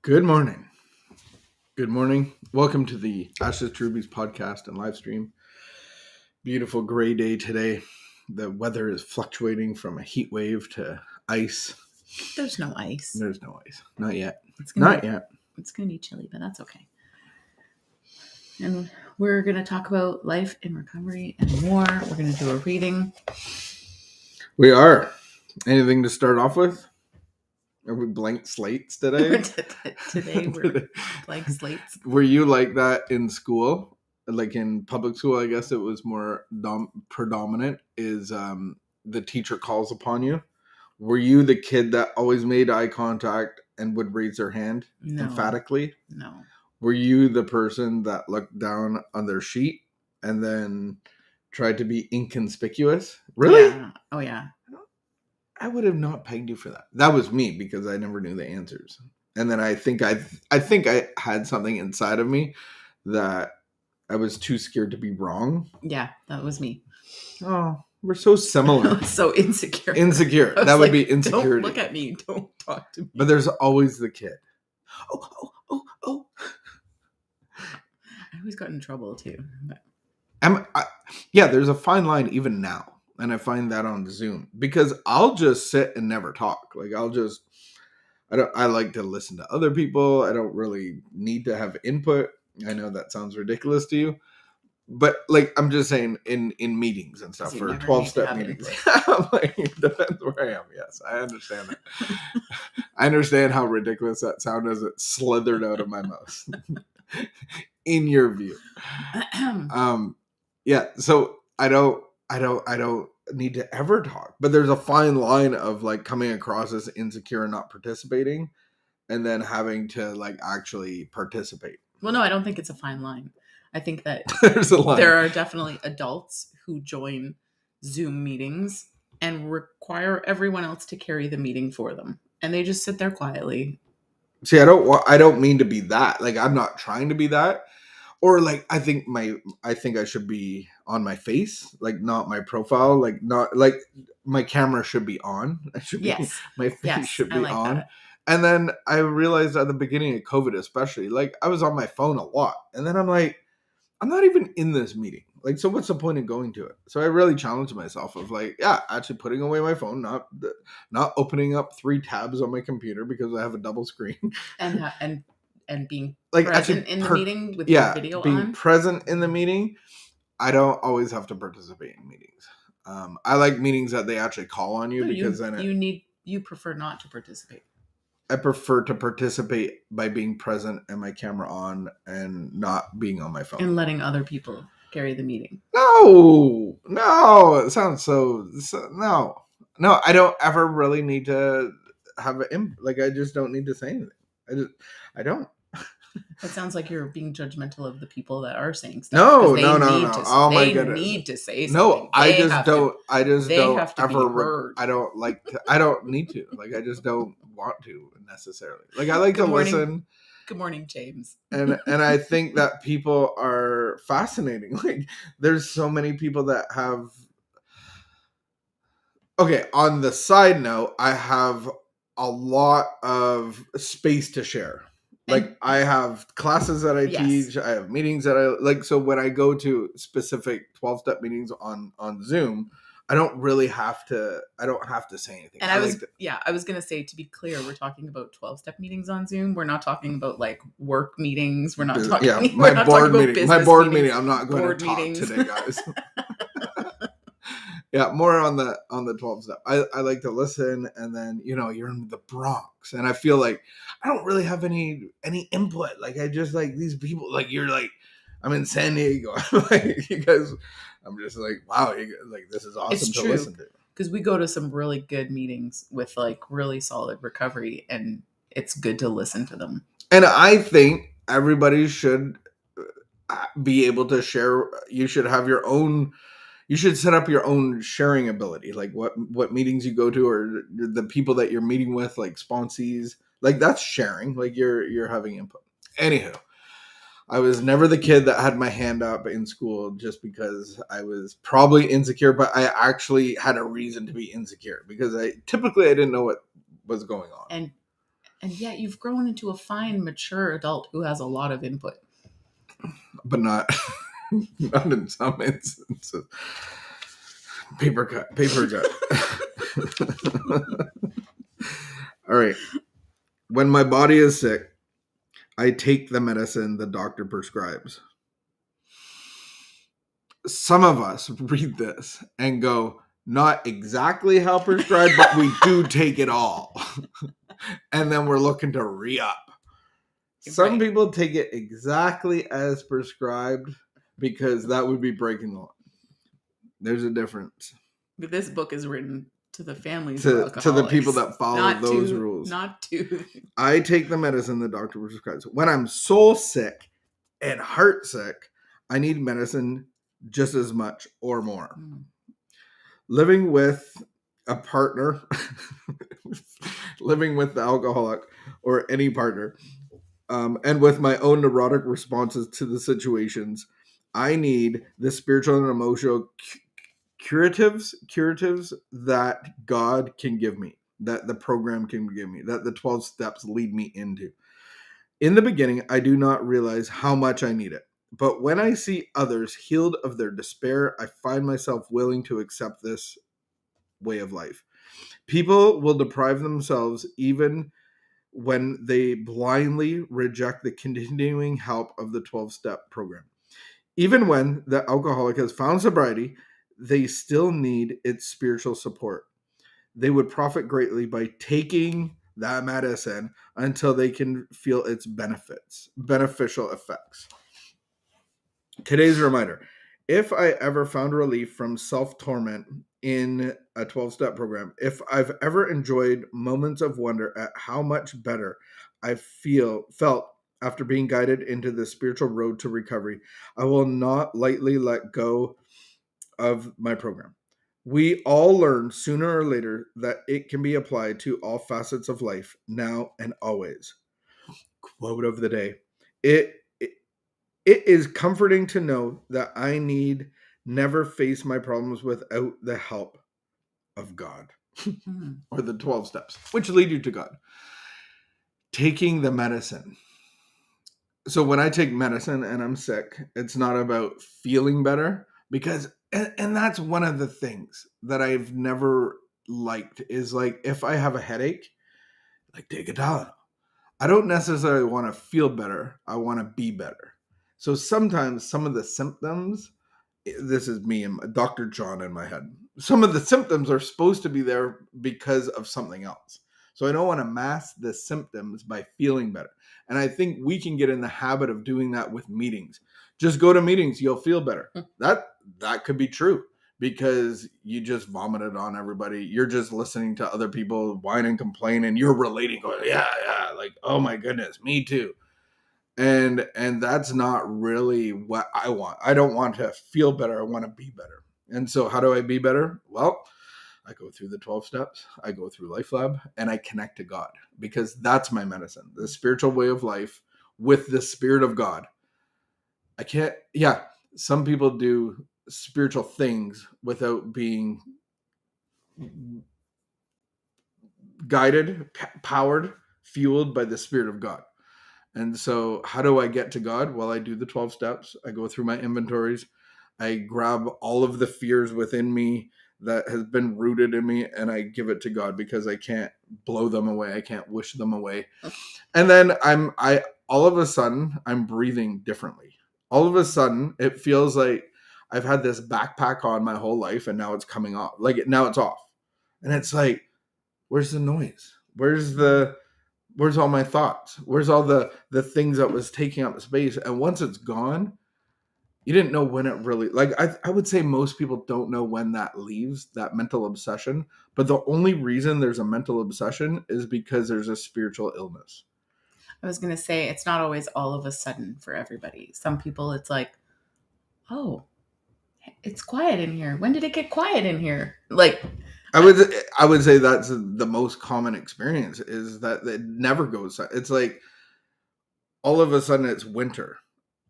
Good morning. Good morning. Welcome to the Ashes to Rubies podcast and live stream. Beautiful gray day today. The weather is fluctuating from a heat wave to ice. There's no ice. There's no ice. Not yet. It's Not yet. It's going to be chilly, but that's okay. And we're going to talk about life in recovery and more. We're going to do a reading. We are. Anything to start off with? Are we blank slates today? Today we're blank slates. Were you like that in school? Like in public school, I guess it was more predominant is the teacher calls upon you. Were you the kid that always made eye contact and would raise their hand emphatically? No. Were you the person that looked down on their sheet and then tried to be inconspicuous? Really? Yeah. Oh, yeah. I would have not pegged you for that. That was me because I never knew the answers. And then I think I had something inside of me that I was too scared to be wrong. Yeah, that was me. Oh, we're so similar. So insecure. Insecure. That would be insecurity. Don't look at me. Don't talk to me. But there's always the kid. Oh. I always got in trouble too. But... there's a fine line even now. And I find that on Zoom because I'll just sit and never talk. Like I like to listen to other people. I don't really need to have input. I know that sounds ridiculous to you, but like, I'm just saying in meetings and stuff for 12-step meetings, like, it depends where I am. Yes, I understand that. I understand how ridiculous that sounded as it slithered out of my mouth in your view. Yeah. So I don't need to ever talk, but there's a fine line of like coming across as insecure and not participating and then having to like actually participate. Well, no, I don't think it's a fine line. I think that there's a line. There are definitely adults who join Zoom meetings and require everyone else to carry the meeting for them. And they just sit there quietly. See, I don't mean to be that. Like, I'm not trying to be that. Or like, I think I should be on my face, like not my profile, like not like my camera should be on. My face should be on. That. And then I realized at the beginning of COVID, especially, like I was on my phone a lot. And then I'm like, I'm not even in this meeting. Like, so what's the point of going to it? So I really challenged myself of like, actually putting away my phone, not opening up 3 tabs on my computer because I have a double screen. And being like present in the meeting with your video being on. Present in the meeting. I don't always have to participate in meetings. I like meetings that they actually call on you because then you prefer not to participate. I prefer to participate by being present and my camera on and not being on my phone. And letting other people carry the meeting. No, it sounds so no. I don't ever really need to have I just don't need to say anything. I don't. It sounds like you're being judgmental of the people that are saying stuff. No. Oh my goodness. They need to say something. No, I just don't have to ever. I don't like to. I don't need to. Like, I just don't want to necessarily. Like, I like to listen. Good morning, James. And I think that people are fascinating. Like, there's so many people that have. Okay, on the side note, I have a lot of space to share. Like, I have classes that I teach. I have meetings that I like. So when I go to specific 12-step meetings on Zoom, I don't really have to. I don't have to say anything. And I was going to say, to be clear, we're talking about 12-step meetings on Zoom. We're not talking about like work meetings. We're not talking. Yeah, my board meeting. My board meeting. I'm not going to talk today, guys. Yeah, more on the 12-step. I like to listen, and then you're in the Bronx, and I feel like I don't really have any input. Like, I just like these people. Like, you're like, I'm in San Diego. Like, you guys, I'm just like, wow, this is awesome to listen to. Because we go to some really good meetings with like really solid recovery, and it's good to listen to them. And I think everybody should be able to share. You should have your own. You should set up your own sharing ability, like what meetings you go to or the people that you're meeting with, like sponsees. Like, that's sharing. Like, you're having input. Anywho, I was never the kid that had my hand up in school just because I was probably insecure, but I actually had a reason to be insecure because I didn't know what was going on. And yet you've grown into a fine, mature adult who has a lot of input. But not not in some instances. Paper cut. All right. When my body is sick, I take the medicine the doctor prescribes. Some of us read this and go, not exactly how prescribed, but we do take it all. And then we're looking to re-up. Some people take it exactly as prescribed because that would be breaking the law. There's a difference. This book is written to the families to, of alcoholics. To the people that follow those rules. Not to. I take the medicine the doctor prescribes. When I'm soul sick and heart sick, I need medicine just as much or more. Living with a partner, living with the alcoholic or any partner, and with my own neurotic responses to the situations, I need the spiritual and emotional curatives that God can give me, that the program can give me, that the 12 steps lead me into. In the beginning, I do not realize how much I need it. But when I see others healed of their despair, I find myself willing to accept this way of life. People will deprive themselves even when they blindly reject the continuing help of the 12-step program. Even when the alcoholic has found sobriety, they still need its spiritual support. They would profit greatly by taking that medicine until they can feel its beneficial effects. Today's reminder: if I ever found relief from self-torment in a 12-step program, if I've ever enjoyed moments of wonder at how much better I felt after being guided into the spiritual road to recovery, I will not lightly let go of my program. We all learn sooner or later that it can be applied to all facets of life, now and always. Quote of the day: It is comforting to know that I need never face my problems without the help of God. Or the 12 steps, which lead you to God. Taking the medicine. So when I take medicine and I'm sick, it's not about feeling better, because, and that's one of the things that I've never liked is like, if I have a headache, like, take a Tylenol. I don't necessarily want to feel better. I want to be better. So sometimes some of the symptoms, this is me and Dr. John in my head, some of the symptoms are supposed to be there because of something else. So I don't want to mask the symptoms by feeling better. And I think we can get in the habit of doing that with meetings. Just go to meetings, you'll feel better. That could be true, because you just vomited on everybody. You're just listening to other people whine and complain, and you're relating, going, yeah, like, oh my goodness, me too. And that's not really what I want. I don't want to feel better. I want to be better. And so how do I be better? Well, I go through the 12 steps. I go through LifeLab, and I connect to God, because that's my medicine. The spiritual way of life with the Spirit of God. I can't, some people do spiritual things without being guided, powered, fueled by the Spirit of God. And so how do I get to God? Well, I do the 12 steps. I go through my inventories. I grab all of the fears within me that has been rooted in me, and I give it to God, because I can't blow them away. I can't wish them away. And then all of a sudden I'm breathing differently. All of a sudden it feels like I've had this backpack on my whole life, and now it's coming off. Like, now it's off. And it's like, where's the noise? Where's all my thoughts? Where's all the things that was taking up space? And once it's gone, you didn't know when it really, like, I would say most people don't know when that leaves, that mental obsession. But the only reason there's a mental obsession is because there's a spiritual illness. I was going to say, it's not always all of a sudden for everybody. Some people, it's like, oh, it's quiet in here. When did it get quiet in here? Like, I would say that's the most common experience, is that it never goes. It's like all of a sudden it's winter,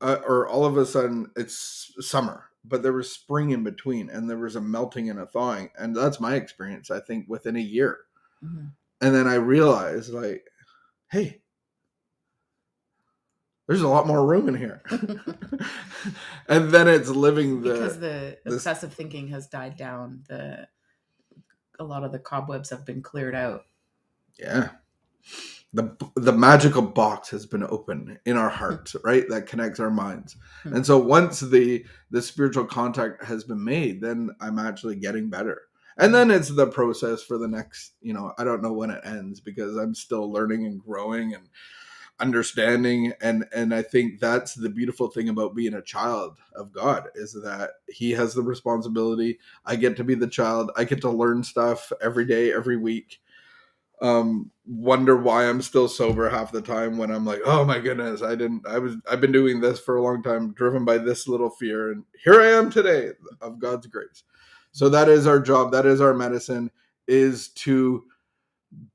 or all of a sudden it's summer, but there was spring in between, and there was a melting and a thawing. And that's my experience, I think, within a year. Mm-hmm. And then I realized, like, hey, there's a lot more room in here. And then it's living because the this, obsessive thinking has died down. A lot of the cobwebs have been cleared out. yeah. The magical box has been opened in our hearts, right? That connects our minds. And so once the spiritual contact has been made, then I'm actually getting better. And then it's the process for the next, I don't know when it ends, because I'm still learning and growing and understanding. And I think that's the beautiful thing about being a child of God, is that he has the responsibility. I get to be the child. I get to learn stuff every day, every week. Wonder why I'm still sober half the time, when I'm like, oh my goodness, I've been doing this for a long time, driven by this little fear, and here I am today of God's grace. So that is our job. That is our medicine, is to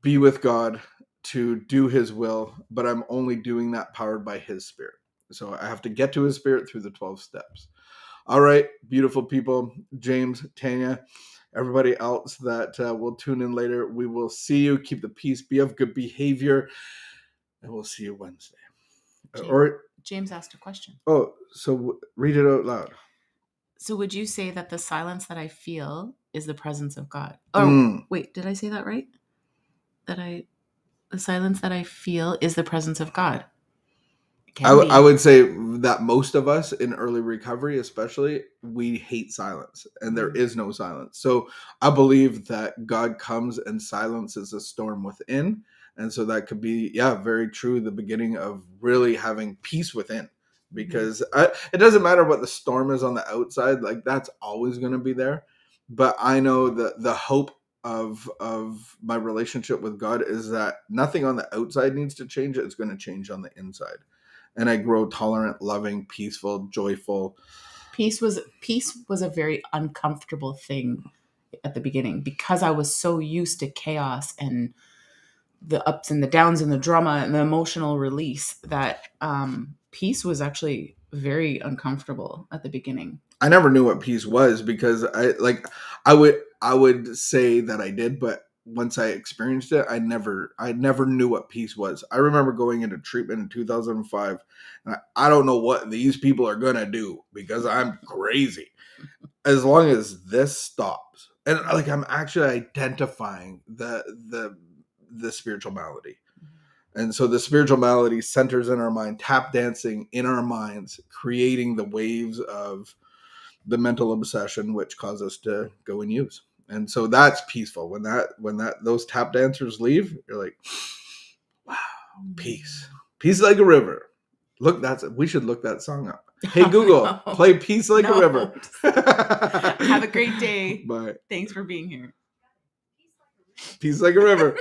be with God, to do his will, but I'm only doing that powered by his spirit. So I have to get to his spirit through the 12 steps. All right, beautiful people, James, Tanya, everybody else that will tune in later, we will see you. Keep the peace, be of good behavior, and we'll see you Wednesday. James asked a question. Oh, so read it out loud. So would you say that the silence that I feel is the presence of God? Oh, wait, did I say that right? The silence that I feel is the presence of God. I would say that most of us in early recovery, especially, we hate silence, and there is no silence. So I believe that God comes and silences a storm within. And so that could be, very true, the beginning of really having peace within, because it doesn't matter what the storm is on the outside, like that's always going to be there. But I know that the hope of my relationship with God is that nothing on the outside needs to change. It's going to change on the inside. And I grow tolerant, loving, peaceful, joyful. Peace was a very uncomfortable thing at the beginning, because I was so used to chaos and the ups and the downs and the drama and the emotional release, that peace was actually very uncomfortable at the beginning. I never knew what peace was, because I would say that I did, but once I experienced it, I never knew what peace was. I remember going into treatment in 2005, and I don't know what these people are going to do, because I'm crazy. As long as this stops. And like, I'm actually identifying the spiritual malady. And so the spiritual malady centers in our mind, tap dancing in our minds, creating the waves of the mental obsession, which cause us to go and use. And so that's peaceful. When those tap dancers leave, you're like, wow, peace. Peace like a river. We should look that song up. Hey Google, play Peace Like a River. Have a great day. Bye. Thanks for being here. Peace like a river.